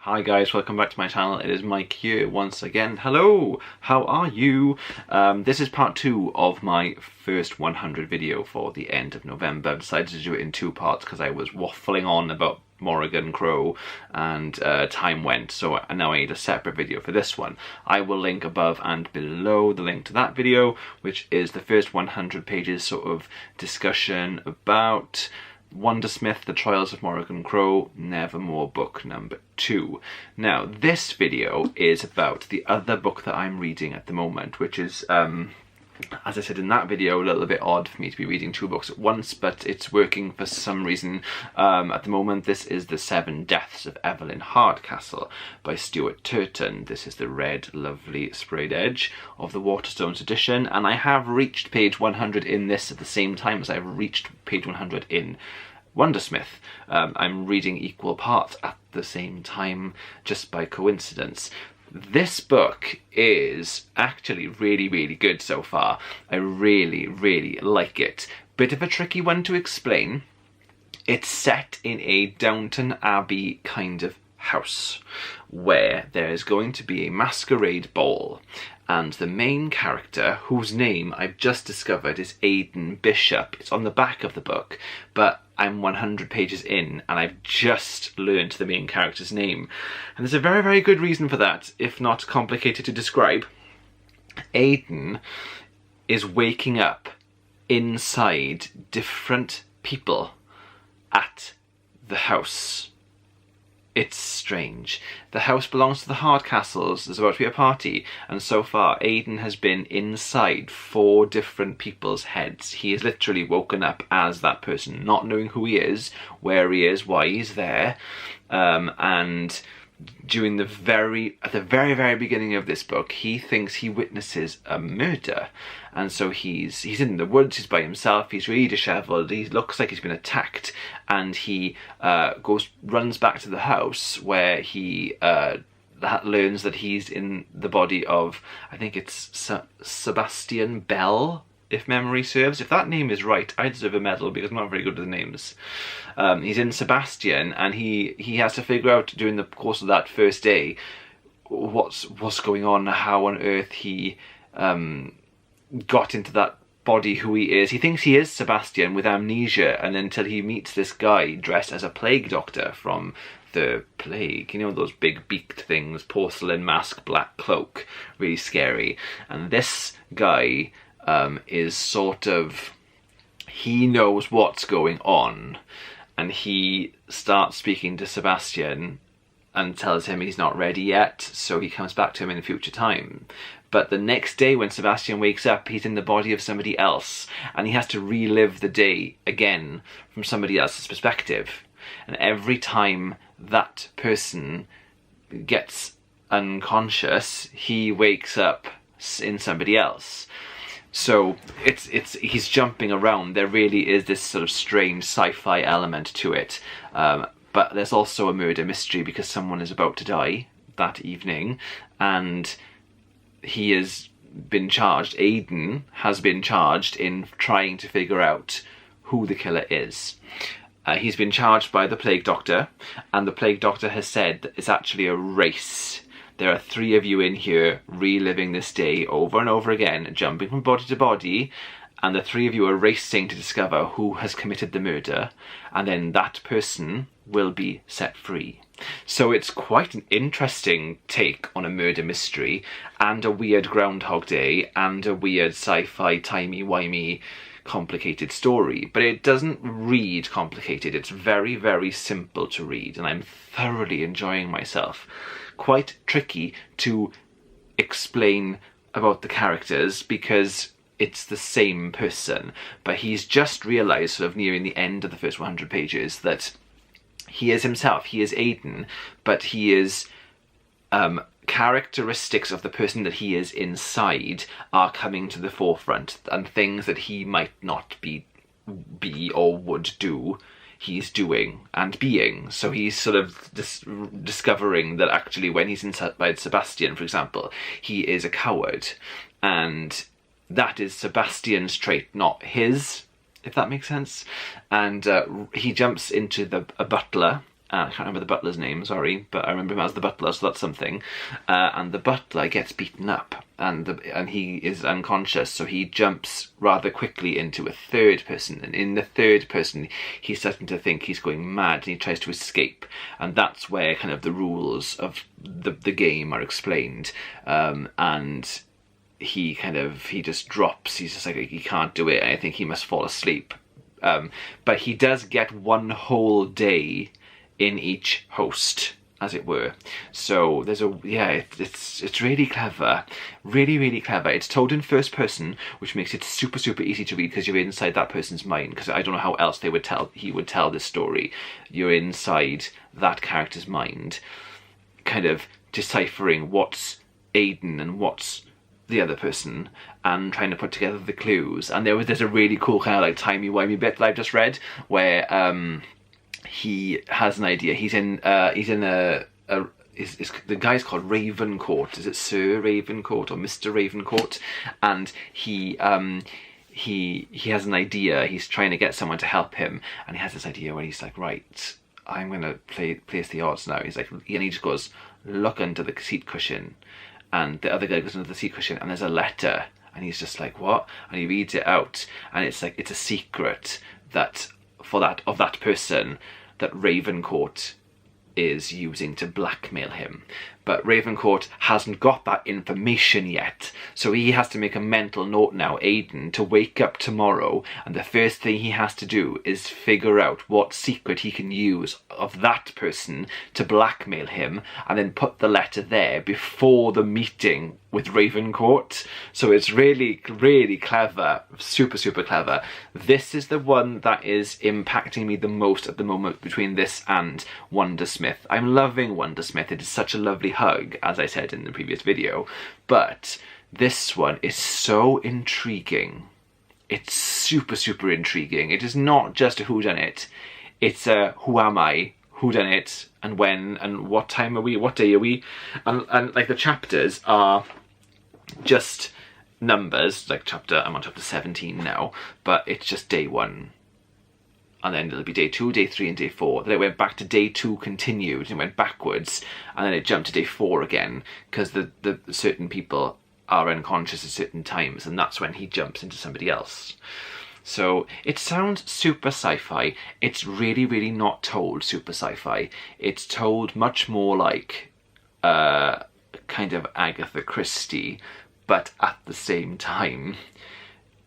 Hi guys, welcome back to my channel. It is Mike here once again. Hello, how are you? This is part 2 of my first 100 video for the end of November. I've decided to do it in 2 parts because I was waffling on about Morrigan Crow and time went, so now I need a separate video for this one. I will link above and below the link to that video, which is the first 100 pages sort of discussion about Wondersmith, The Trials of Morrigan Crow, Nevermore book number 2. Now, this video is about the other book that I'm reading at the moment, which is, as I said in that video, a little bit odd for me to be reading 2 books at once, but it's working for some reason. At the moment, this is The 7 Deaths of Evelyn Hardcastle by Stuart Turton. This is the red, lovely sprayed edge of the Waterstones edition, and I have reached page 100 in this at the same time as I've reached page 100 in Wondersmith. I'm reading equal parts at the same time, just by coincidence. This book is actually really, really good so far. I really, really like it. Bit of a tricky one to explain. It's set in a Downton Abbey kind of house, where there's going to be a masquerade ball, and the main character, whose name I've just discovered is Aidan Bishop. It's on the back of the book, but I'm 100 pages in and I've just learned the main character's name. And there's a very, very good reason for that, if not complicated to describe. Aidan is waking up inside different people at the house. It's strange. The house belongs to the Hardcastles. There's about to be a party, and so far Aidan has been inside 4 different people's heads. He is literally woken up as that person, not knowing who he is, where he is, why he's there, and during at the very, very beginning of this book, he thinks he witnesses a murder, and so he's in the woods, he's by himself, he's really dishevelled, he looks like he's been attacked, and he runs back to the house where he learns that he's in the body of, I think it's Sebastian Bell, if memory serves. If that name is right, I deserve a medal because I'm not very good with the names. He's in Sebastian, and he has to figure out during the course of that first day what's going on, how on earth he got into that body, who he is. He thinks he is Sebastian with amnesia, and until he meets this guy dressed as a plague doctor from the plague, you know, those big beaked things, porcelain mask, black cloak, really scary. And this guy is sort of, he knows what's going on, and he starts speaking to Sebastian and tells him he's not ready yet, so he comes back to him in future time. But the next day when Sebastian wakes up, he's in the body of somebody else, and he has to relive the day again from somebody else's perspective. And every time that person gets unconscious, he wakes up in somebody else. So he's jumping around. There really is this sort of strange sci-fi element to it. But there's also a murder mystery because someone is about to die that evening, and he has been charged, Aidan has been charged in trying to figure out who the killer is. He's been charged by the plague doctor, and the plague doctor has said that it's actually a race. There are 3 of you in here reliving this day over and over again, jumping from body to body, and the 3 of you are racing to discover who has committed the murder, and then that person will be set free. So it's quite an interesting take on a murder mystery, and a weird Groundhog Day, and a weird sci-fi timey-wimey complicated story, but it doesn't read complicated. It's very, very simple to read, and I'm thoroughly enjoying myself. Quite tricky to explain about the characters because it's the same person, but he's just realised, sort of nearing the end of the first 100 pages, that he is himself, he is Aidan, but he is characteristics of the person that he is inside are coming to the forefront, and things that he might not be or would do, he's doing and being. So he's sort of discovering that actually when he's inside Sebastian, for example, he is a coward, and that is Sebastian's trait, not his, if that makes sense. And he jumps into a butler I can't remember the butler's name, sorry, but I remember him as the butler, so that's something. And the butler gets beaten up, and he is unconscious, so he jumps rather quickly into a third person, and in the third person he's starting to think he's going mad, and he tries to escape, and that's where kind of the rules of the game are explained. And he just drops, he's just like, he can't do it, and I think he must fall asleep. But he does get one whole day in each host, as it were. So there's it's really clever, really clever. It's told in first person, which makes it super easy to read because you're inside that person's mind, because I don't know how else he would tell this story. You're inside that character's mind, kind of deciphering what's Aidan and what's the other person, and trying to put together the clues. And there's a really cool kind of like timey-wimey bit that I've just read where he has an idea. The guy's called Ravencourt. Is it Sir Ravencourt or Mr. Ravencourt? And he has an idea. He's trying to get someone to help him, and he has this idea where he's like, right, I'm gonna place the odds now. He's like, and he just goes, look under the seat cushion, and the other guy goes under the seat cushion, and there's a letter, and he's just like, what? And he reads it out, and it's like, it's a secret that of that person that Ravencourt is using to blackmail him. But Ravencourt hasn't got that information yet, so he has to make a mental note now, Aidan, to wake up tomorrow, and the first thing he has to do is figure out what secret he can use of that person to blackmail him, and then put the letter there before the meeting with Ravencourt. So it's really clever, super clever. This is the one that is impacting me the most at the moment between this and Wondersmith. I'm loving Wondersmith. It is such a lovely hug, as I said in the previous video, but this one is so intriguing. It's super intriguing. It is not just a whodunit, it's a who am I, whodunit, and when, and what time are we, what day are we, and like the chapters are just numbers, like I'm on chapter 17 now, but it's just day 1. And then it'll be day 2, day 3, and day 4. Then it went back to day 2, continued, and went backwards, and then it jumped to day 4 again, because the certain people are unconscious at certain times, and that's when he jumps into somebody else. So it sounds super sci-fi. It's really not told super sci-fi. It's told much more like kind of Agatha Christie, but at the same time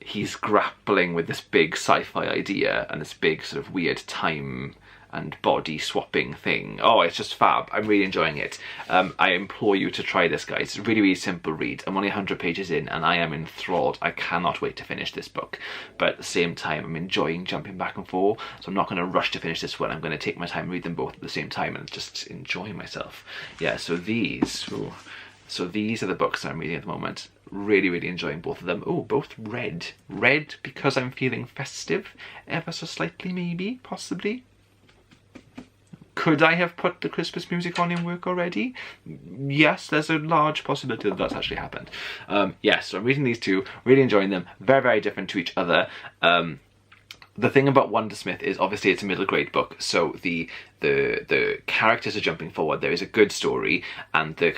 he's grappling with this big sci-fi idea and this big sort of weird time and body swapping thing. Oh, it's just fab. I'm really enjoying it. I implore you to try this, guys. It's a really simple read. I'm only 100 pages in and I am enthralled. I cannot wait to finish this book. But at the same time, I'm enjoying jumping back and forth, so I'm not going to rush to finish this one. I'm going to take my time, read them both at the same time, and just enjoy myself. Yeah, so these are the books that I'm reading at the moment. Really enjoying both of them. Oh, both red. Red because I'm feeling festive, ever so slightly, maybe, possibly. Could I have put the Christmas music on in work already? Yes, there's a large possibility that that's actually happened. Yes, so I'm reading these two, really enjoying them. Very different to each other. The thing about Wondersmith is obviously it's a middle grade book, so the characters are jumping forward. There is a good story, and the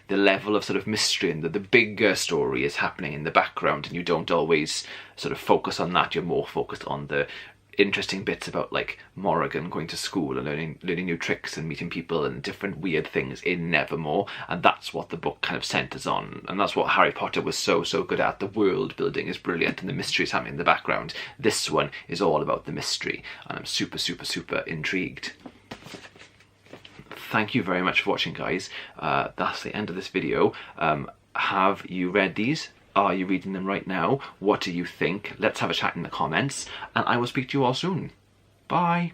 level of sort of mystery and the bigger story is happening in the background, and you don't always sort of focus on that. You're more focused on the interesting bits about like Morrigan going to school and learning new tricks and meeting people and different weird things in Nevermore, and that's what the book kind of centers on, and that's what Harry Potter was so good at. The world building is brilliant and the mystery is happening in the background. This one is all about the mystery, and I'm super intrigued. Thank you very much for watching, guys. That's the end of this video. Have you read these? Are you reading them right now? What do you think? Let's have a chat in the comments, and I will speak to you all soon. Bye.